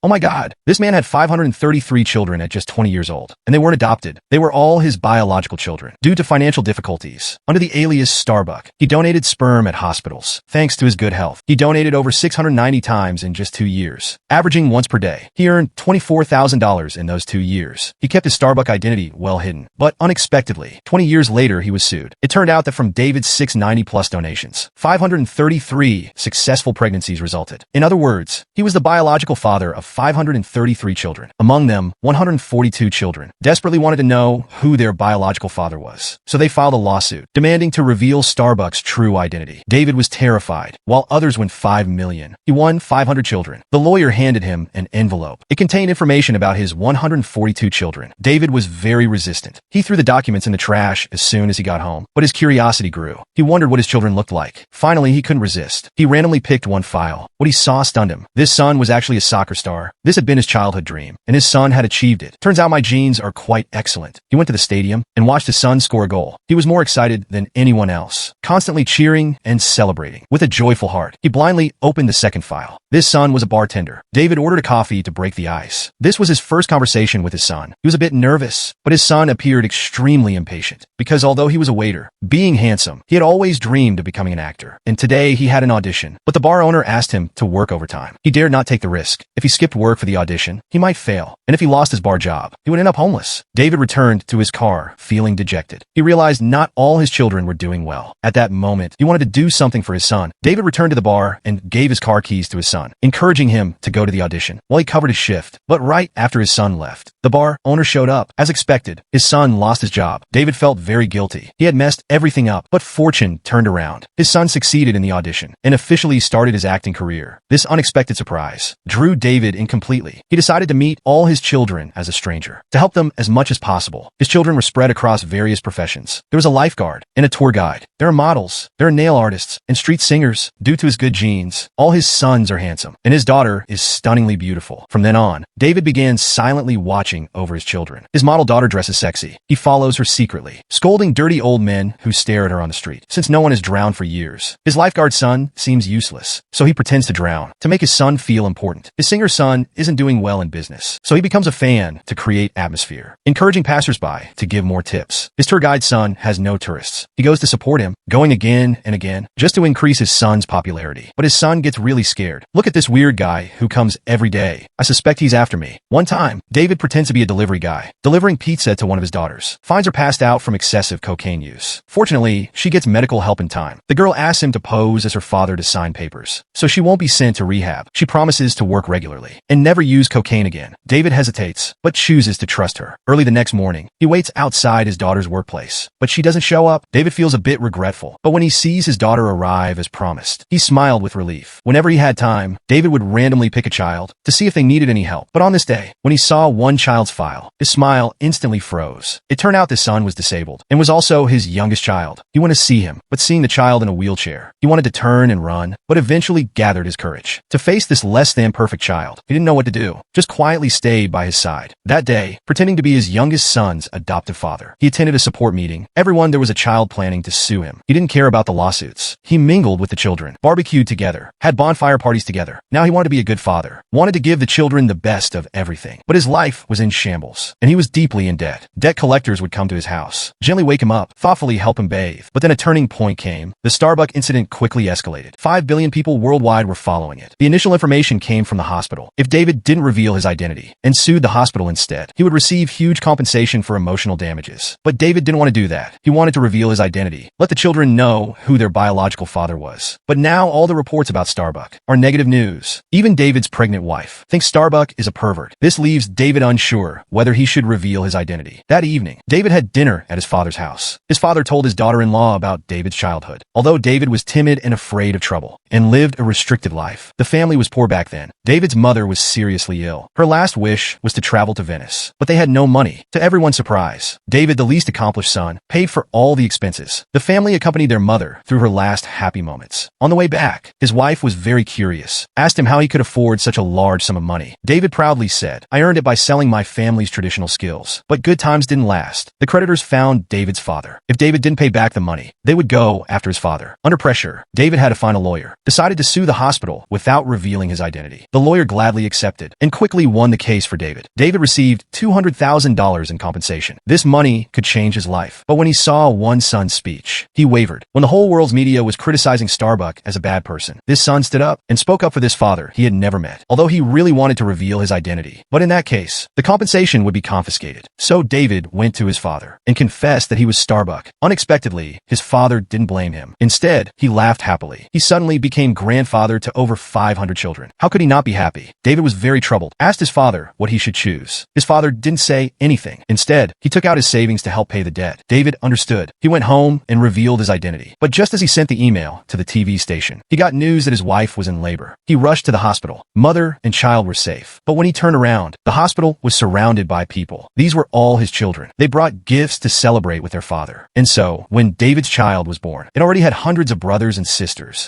Oh my God, this man had 533 children at just 20 years old, and they weren't adopted. They were all his biological children. Due to financial difficulties, under the alias Starbuck, he donated sperm at hospitals. Thanks to his good health, he donated over 690 times in just 2 years, averaging once per day. He earned $24,000 in those 2 years. He kept his Starbuck identity well hidden, but unexpectedly, 20 years later, he was sued. It turned out that from David's 690-plus donations, 533 successful pregnancies resulted. In other words, he was the biological father of 533 children. Among them, 142 children desperately wanted to know who their biological father was. So they filed a lawsuit, demanding to reveal Starbuck's true identity. David was terrified, while others went $5 million. He won 500 children. The lawyer handed him an envelope. It contained information about his 142 children. David was very resistant. He threw the documents in the trash as soon as he got home, but his curiosity grew. He wondered what his children looked like. Finally, he couldn't resist. He randomly picked one file. What he saw stunned him. This son was actually a soccer star. This had been his childhood dream, and his son had achieved it. Turns out my genes are quite excellent. He went to the stadium and watched his son score a goal. He was more excited than anyone else, constantly cheering and celebrating. With a joyful heart, he blindly opened the second file. This son was a bartender. David ordered a coffee to break the ice. This was his first conversation with his son. He was a bit nervous, but his son appeared extremely impatient, because although he was a waiter, being handsome, he had always dreamed of becoming an actor. And today he had an audition, but the bar owner asked him to work overtime. He dared not take the risk. If he skipped work for the audition, he might fail, and if he lost his bar job, he would end up homeless. David returned to his car, feeling dejected. He realized not all his children were doing well. At that moment, he wanted to do something for his son. David returned to the bar and gave his car keys to his son, encouraging him to go to the audition while he covered his shift. But right after his son left, the bar owner showed up. As expected, his son lost his job. David felt very guilty. He had messed everything up, but fortune turned around. His son succeeded in the audition and officially started his acting career. This unexpected surprise drew David in completely. He decided to meet all his children as a stranger, to help them as much as possible. His children were spread across various professions. There was a lifeguard and a tour guide. There are models, there are nail artists, and street singers. Due to his good genes, all his sons are handsome, and his daughter is stunningly beautiful. From then on, David began silently watching over his children. His model daughter dresses sexy. He follows her secretly, scolding dirty old men who stare at her on the street, since no one has drowned for years. His lifeguard son seems useless, so he pretends to drown to make his son feel important. His singer son isn't doing well in business, so he becomes a fan to create atmosphere, encouraging passersby to give more tips. His tour guide son has no tourists. He goes to support him, going again and again, just to increase his son's popularity. But his son gets really scared. Look at this weird guy who comes every day. I suspect he's after me. One time, David pretends to be a delivery guy, delivering pizza to one of his daughters. Finds her passed out from excessive cocaine use. Fortunately, she gets medical help in time. The girl asks him to pose as her father to sign papers, so she won't be sent to rehab. She promises to work regularly and never use cocaine again. David hesitates, but chooses to trust her. Early the next morning, he waits outside his daughter's workplace, but she doesn't show up. David feels a bit regretful, but when he sees his daughter arrive as promised, he smiled with relief. Whenever he had time, David would randomly pick a child to see if they needed any help. But on this day, when he saw one child's file, his smile instantly froze. It turned out this son was disabled and was also his youngest child. He wanted to see him, but seeing the child in a wheelchair, he wanted to turn and run, but eventually gathered his courage to face this less than perfect child. He didn't know what to do, just quietly stayed by his side. That day, pretending to be his youngest son's adoptive father, he attended a support meeting. Everyone there was a child planning to sue him. He didn't care about the lawsuits. He mingled with the children, barbecued together, had bonfire parties together. Now he wanted to be a good father, wanted to give the children the best of everything. But his life was in shambles, and he was deeply in debt. Debt collectors would come to his house, gently wake him up, thoughtfully help him bathe. But then a turning point came. The Starbuck incident quickly escalated. 5 billion people worldwide were following it. The initial information came from the hospital. If David didn't reveal his identity and sued the hospital instead, he would receive huge compensation for emotional damages. But David didn't want to do that. He wanted to reveal his identity, let the children know who their biological father was. But now all the reports about Starbuck are negative news. Even David's pregnant wife thinks Starbuck is a pervert. This leaves David unsure whether he should reveal his identity. That evening, David had dinner at his father's house. His father told his daughter-in-law about David's childhood. Although David was timid and afraid of trouble and lived a restricted life, the family was poor back then. David's mother was seriously ill. Her last wish was to travel to Venice, but they had no money. To everyone's surprise, David, the least accomplished son, paid for all the expenses. The family accompanied their mother through her last happy moments. On the way back, his wife was very curious, asked him how he could afford such a large sum of money. David proudly said, "I earned it by selling my family's traditional skills." But good times didn't last. The creditors found David's father. If David didn't pay back the money, they would go after his father. Under pressure, David had to find a lawyer, decided to sue the hospital without revealing his identity. The lawyer gladly gladly accepted and quickly won the case for David. David received $200,000 in compensation. This money could change his life. But when he saw one son's speech, he wavered. When the whole world's media was criticizing Starbuck as a bad person, this son stood up and spoke up for this father he had never met, although he really wanted to reveal his identity. But in that case, the compensation would be confiscated. So David went to his father and confessed that he was Starbuck. Unexpectedly, his father didn't blame him. Instead, he laughed happily. He suddenly became grandfather to over 500 children. How could he not be happy? David was very troubled, asked his father what he should choose. His father didn't say anything. Instead, he took out his savings to help pay the debt. David understood. He went home and revealed his identity. But just as he sent the email to the TV station, he got news that his wife was in labor. He rushed to the hospital. Mother and child were safe. But when he turned around, the hospital was surrounded by people. These were all his children. They brought gifts to celebrate with their father. And so, when David's child was born, it already had hundreds of brothers and sisters.